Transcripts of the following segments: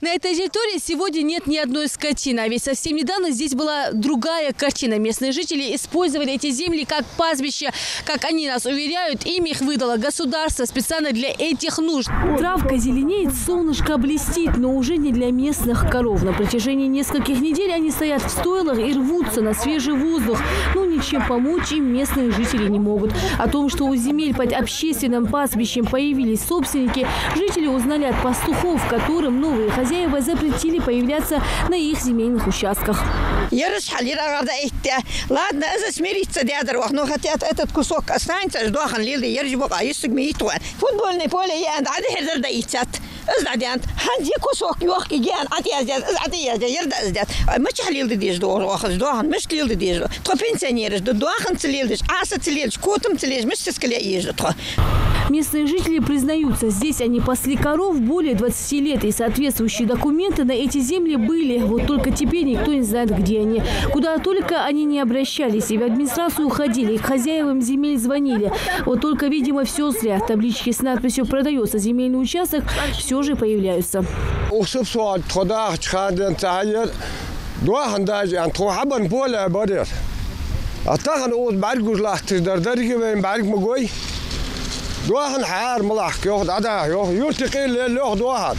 На этой территории сегодня нет ни одной скотины, а ведь совсем недавно здесь была другая картина. Местные жители использовали эти земли как пастбище. Как они нас уверяют, им их выдало государство специально для этих нужд. Травка зеленеет, солнышко блестит, но уже не для местных коров. На протяжении нескольких недель они стоят в стойлах и рвутся на свежий воздух. Но ничем помочь им местные жители не могут. О том, что у земель под общественным пастбищем появились собственники, жители узнали от пастухов, которым новые хозяева запретили появляться на их земельных участках. Ладно, это смириться, но хотят этот кусок останется, ждохан лилды, ержбок, а если гмейтуан. Футбольное поле я надо даицат. Издадят, ханди кусок ёхки ген, атьяздят, ердаздят. Мы чахлилды диж ждохан, мы шлилды диж. То пенсионеры, ждохан целилдиш, аса целилдиш, котом целилдиш, мы все скале еждут. Местные жители признаются, здесь они пасли коров более 20 лет, и соответствующие документы на эти земли были. Вот только теперь никто не знает, где они. Куда только они не обращались, и в администрацию уходили, и к хозяевам земель звонили. Вот только, видимо, все зря. Таблички с надписью «Продается земельный участок» все же появляются. دوحن حار ملاح ياخذ عدا يرتقي اللي ياخذ واحد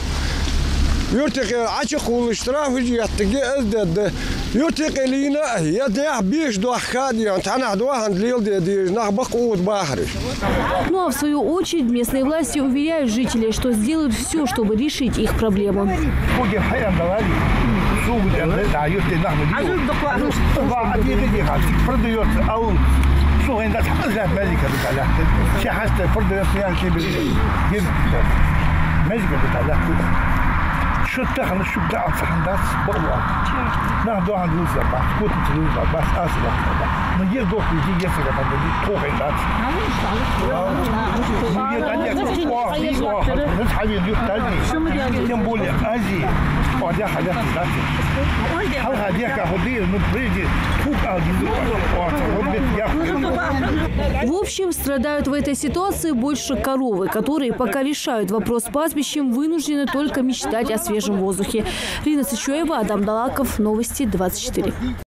يرتقي عشق والاشتراف يجي يتقي ازداد يرتقي لينا يديح بيش دوح كادي يعني انا دوحن ليل دي نخبق ود بحري. Ну а в свою очередь местные власти уверяют жителей, что сделают все, чтобы решить их проблему. شو تخن شو قاعد صحندات بالله ناخذ عند وزة بعد كنت تلوزة بس أصلا من يردوك يجي يفرق هذا دي توه الناس من يردني واحد نتحبي يقتلني كم بقول أجي وده حاجات الناس هل هديك هدية نبريجي توك أجي В общем, страдают в этой ситуации больше коровы, которые пока решают вопрос с пастбищем, вынуждены только мечтать о свежем воздухе. Рина Сычуева, Адам Далаков, Новости 24.